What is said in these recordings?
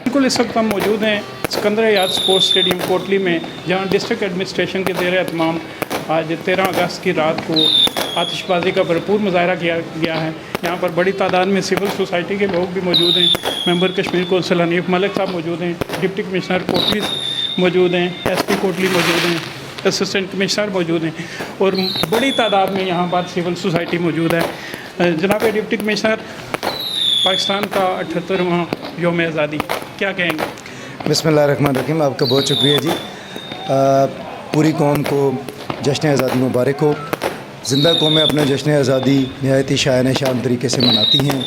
बिल्कुल इस वक्त हम मौजूद हैं सिकंदर याद स्पोर्ट्स स्टेडियम कोटली में, जहां डिस्ट्रिक्ट एडमिनिस्ट्रेशन के ज़ेर एहतमाम आज 13 अगस्त की रात को आतिशबाजी का भरपूर मुजाहरा किया गया है। यहाँ पर बड़ी तादाद में सिविल सोसाइटी के लोग भी मौजूद हैं। मेंबर कश्मीर कौंसिल हनीफ मलिक साहब मौजूद हैं, डिप्टी कमिश्नर कोटली मौजूद हैं, एसपी कोटली मौजूद हैं, असिस्टेंट कमिश्नर मौजूद हैं और बड़ी तादाद में यहाँ पर सिविल सोसाइटी मौजूद है। जनाब डिप्टी कमिश्नर, पाकिस्तान का 78वां यौम आज़ादी, क्या कहेंगे? बिस्मिल्लाहिर्रहमानिर्रहीम। आपका बहुत शुक्रिया जी। पूरी कौम को जश्न आज़ादी मुबारक हो। ज़िंदा कौमें अपना जश्न आज़ादी नहायत ही शान शान तरीके से मनाती हैं।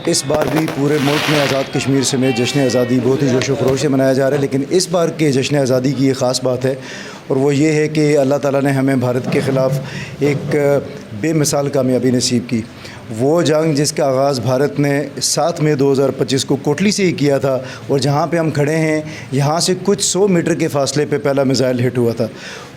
इस बार भी पूरे मुल्क में आज़ाद कश्मीर समेत जश्न आज़ादी बहुत ही जोश व खरोश से मनाया जा रहा है। लेकिन इस बार के जश्न आज़ादी की एक ख़ास बात है और वो ये है कि अल्लाह ताला ने हमें भारत के ख़िलाफ़ एक बेमिसाल कामयाबी नसीब की। वो जंग जिसका आगाज़ भारत ने 7 मई 2025 को कोटली से ही किया था और जहाँ पे हम खड़े हैं यहाँ से कुछ 100 मीटर के फासले पे पहला मिसाइल हिट हुआ था।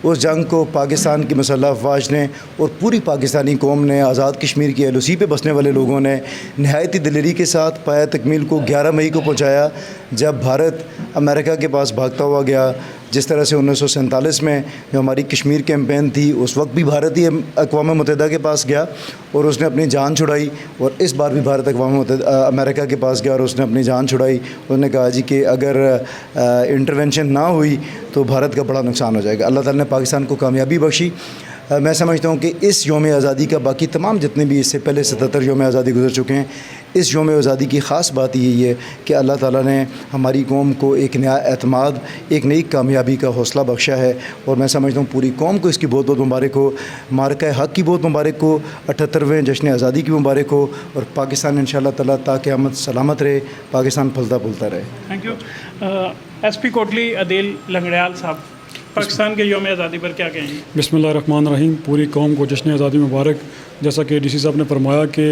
उस जंग को पाकिस्तान की मुसल्लह अफ़वाज ने और पूरी पाकिस्तानी कौम ने, आज़ाद कश्मीर की LOC पे बसने वाले लोगों ने नहायती दिलेरी के साथ पाया तकमील को 11 मई को पहुँचाया, जब भारत अमेरिका के पास भागता हुआ गया। जिस तरह से 1947 में जो हमारी कश्मीर कैंपेन थी, उस वक्त भी भारत ही अक़वाम मुत्तहिदा के पास गया और उसने अपनी जान छुड़ाई, और इस बार भी भारत अमेरिका के पास गया और उसने अपनी जान छुड़ाई। उसने कहा जी कि अगर इंटरवेंशन ना हुई तो भारत का बड़ा नुकसान हो जाएगा। अल्लाह ताला ने पाकिस्तान को कामयाबी बख्शी। मैं समझता हूँ कि इस यौम आज़ादी का, बाकी तमाम जितने भी इससे पहले 77 यौम आज़ादी गुजर चुके हैं, इस यौम आज़ादी की ख़ास बात यही है कि अल्लाह ताला ने हमारी कौम को एक नया एतमाद, एक नई कामयाबी का हौसला बख्शा है। और मैं समझता हूँ पूरी कौम को इसकी बहुत बहुत मुबारक हो, मार्का हक़ की बहुत मुबारक हो, 78वें जश्न आज़ादी की मुबारक हो, और पाकिस्तान इंशाअल्लाह ताला ता क़यामत सलामत रहे, पाकिस्तान फलता फूलता रहे। Thank you. SP Kotli Adeel Langrial साहब, पाकिस्तान के यौम आज़ादी पर क्या कहेंगे? बिस्मिल्लाहिर्रहमानिर्रहीम। पूरी कौम को जश्न आज़ादी मुबारक। जैसा कि DC साहब ने फरमाया कि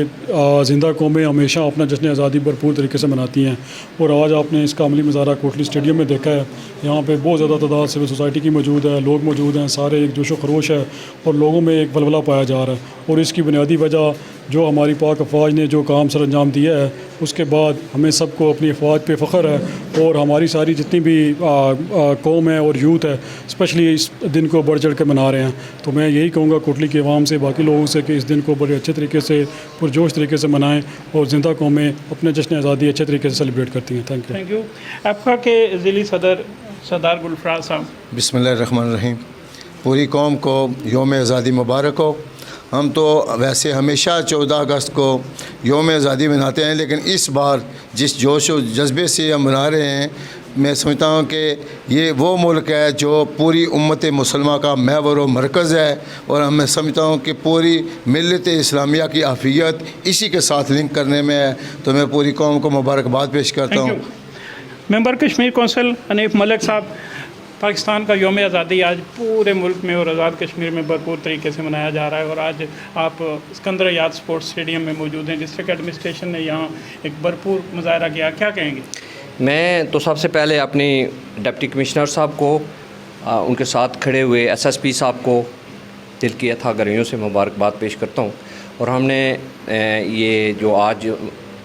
ज़िंदा कौमें हमेशा अपना जश्न आज़ादी भरपूर तरीके से मनाती हैं, और आज आपने इसका अमली मुज़ाहरा कोटली स्टेडियम में देखा है। यहाँ पे बहुत ज़्यादा तादाद सिविल सोसाइटी की मौजूद है, लोग मौजूद हैं, सारे एक जोश व खरोश है और लोगों में एक वलवला पाया जा रहा है। और इसकी बुनियादी वजह जो हमारी पाक अफवाज ने जो काम सर अंजाम दिया है, उसके बाद हमें सबको अपनी अफवाज पे फ़ख्र है। और हमारी सारी जितनी भी कौम है और यूथ है, स्पेशली इस दिन को बढ़ चढ़ के मना रहे हैं। तो मैं यही कहूँगा कोटली के अवाम से, बाकी लोगों से, कि इस दिन को बड़े अच्छे तरीके से, पुरजोश तरीके से मनाएं और ज़िंदा कौमें अपने जश्न आज़ादी अच्छे तरीके से सेलिब्रेट करती हैं। Thank you. आपका के ज़िली सदर सरदार गुलफराज साहब। बिस्मिल्लाहिर्रहमानिर्रहीम। पूरी कौम को यौम आज़ादी मुबारक हो। हम तो वैसे हमेशा 14 अगस्त को यौम आज़ादी मनाते हैं, लेकिन इस बार जिस जोश और जज्बे से हम मना रहे हैं, मैं समझता हूँ कि ये वो मुल्क है जो पूरी उम्मत मुसलमा का महवर व मरकज़ है, और मैं समझता हूँ कि पूरी मिल्लत इस्लामिया की आफियत इसी के साथ लिंक करने में है। तो मैं पूरी कौम को मुबारकबाद पेश करता हूँ। मेंबर कश्मीर कौंसिल हनीफ मलिक साहब, पाकिस्तान का यौम आज़ादी आज पूरे मुल्क में और आज़ाद कश्मीर में भरपूर तरीके से मनाया जा रहा है, और आज आप सिकंदर याद स्पोर्ट्स स्टेडियम में मौजूद हैं। डिस्ट्रिक्ट एडमिनिस्ट्रेशन ने यहाँ एक भरपूर मुजाहरा किया, क्या कहेंगे? मैं तो सबसे पहले अपनी डिप्टी कमिश्नर साहब को, उनके साथ खड़े हुए SSP साहब को दिल की अथाह गहराइयों से मुबारकबाद पेश करता हूँ। और हमने ये जो आज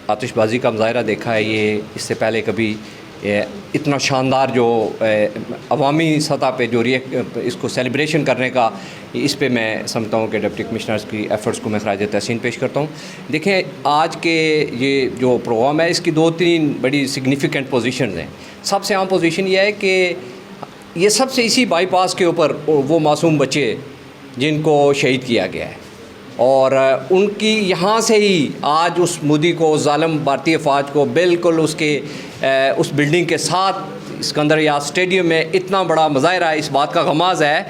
आतिशबाजी का मुजाहरा देखा है, ये इससे पहले कभी इतना शानदार जो अवामी सतह पे जो इसको सेलिब्रेशन करने का, इस पे मैं समझता हूँ कि डिप्टी कमिश्नर्स की एफ़र्ट्स को मैं ख़राज तहसीन पेश करता हूँ। देखें, आज के ये जो प्रोग्राम है, इसकी 2-3 बड़ी सिग्निफिकेंट पोजीशंस हैं। सबसे अहम पोजीशन ये है कि ये सबसे इसी बाईपास के ऊपर वो मासूम बच्चे जिनको शहीद किया गया है, और उनकी यहाँ से ही आज उस मुदी को, ज़ालिम भारतीय फ़ौज को, बिल्कुल उसके उस बिल्डिंग के साथ सिकंदर याद स्टेडियम में इतना बड़ा मुज़ाहरा इस बात का गमाज़ है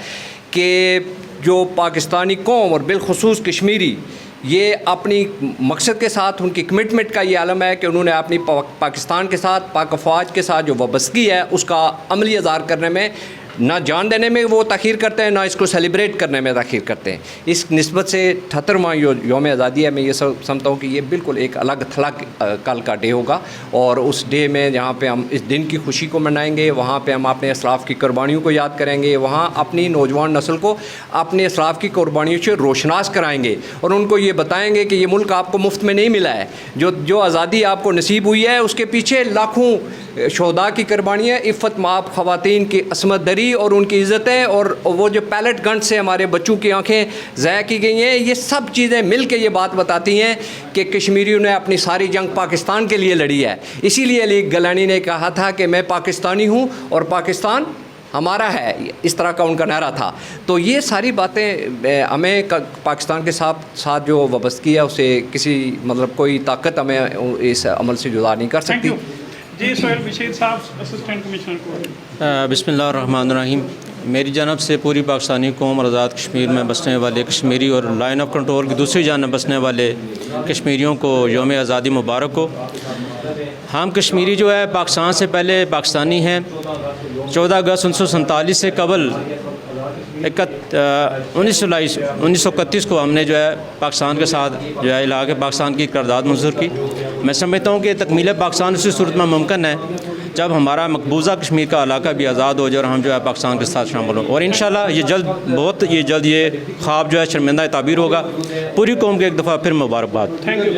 कि जो पाकिस्तानी कौम और बिलखुसूस कश्मीरी, ये अपनी मकसद के साथ, उनकी कमिटमेंट का ये आलम है कि उन्होंने अपनी पाकिस्तान के साथ, पाक अफवाज के साथ जो वाबस्तगी है, उसका अमली इज़हार करने में ना जान देने में वो ताख़ीर करते हैं, ना इसको सेलिब्रेट करने में ताख़ीर करते हैं। इस निस्बत से 78वां यौम आज़ादी है, मैं ये समझता हूँ कि ये बिल्कुल एक अलग थलग कल का डे होगा, और उस डे में जहाँ पे हम इस दिन की खुशी को मनाएंगे, वहाँ पे हम अपने असलाफ़ की कुर्बानियों को याद करेंगे, वहाँ अपनी नौजवान नस्ल को अपने असलाफ़ की कुर्बानियों से रोशनास कराएँगे और उनको ये बताएँगे कि ये मुल्क आपको मुफ्त में नहीं मिला है। जो आज़ादी आपको नसीब हुई है, उसके पीछे लाखों شہداء کی قربانیاں، عفت مآب خواتین کی عصمت دری اور ان کی عزتیں، اور وہ جو پیلٹ گن سے ہمارے بچوں کی آنکھیں ضائع کی گئی ہیں، یہ سب چیزیں مل کے یہ بات بتاتی ہیں کہ کشمیریوں نے اپنی ساری جنگ پاکستان کے لیے لڑی ہے. اسی لیے علی گلانی نے کہا تھا کہ میں پاکستانی ہوں اور پاکستان ہمارا ہے، اس طرح کا ان کا نعرہ تھا. تو یہ ساری باتیں ہمیں پاکستان کے ساتھ جو وابستگی ہے اسے کسی مطلب کوئی طاقت ہمیں اس عمل سے جدا نہیں کر تھینک سکتی. یو جی. سہیل بشیر صاحب اسسٹنٹ کمشنر کو. بسم اللہ الرحمن الرحیم. میری جانب سے پوری پاکستانی قوم اور آزاد کشمیر میں بسنے والے کشمیری اور لائن آف کنٹرول کی دوسری جانب بسنے والے کشمیریوں کو یوم آزادی مبارک ہو. ہم کشمیری جو ہے پاکستان سے پہلے پاکستانی ہیں. 14 اگست 1947 سے قبل 1931 کو ہم نے جو ہے پاکستان کے ساتھ جو ہے علاقے پاکستان کی قرارداد منظور کی. میں سمجھتا ہوں کہ تکمیل پاکستان اسی صورت میں ممکن ہے جب ہمارا مقبوضہ کشمیر کا علاقہ بھی آزاد ہو جائے اور ہم جو ہے پاکستان کے ساتھ شامل ہوں. اور انشاءاللہ یہ جلد یہ خواب جو ہے شرمندہ تعبیر ہوگا. پوری قوم کے ایک دفعہ پھر مبارکباد. Thank you.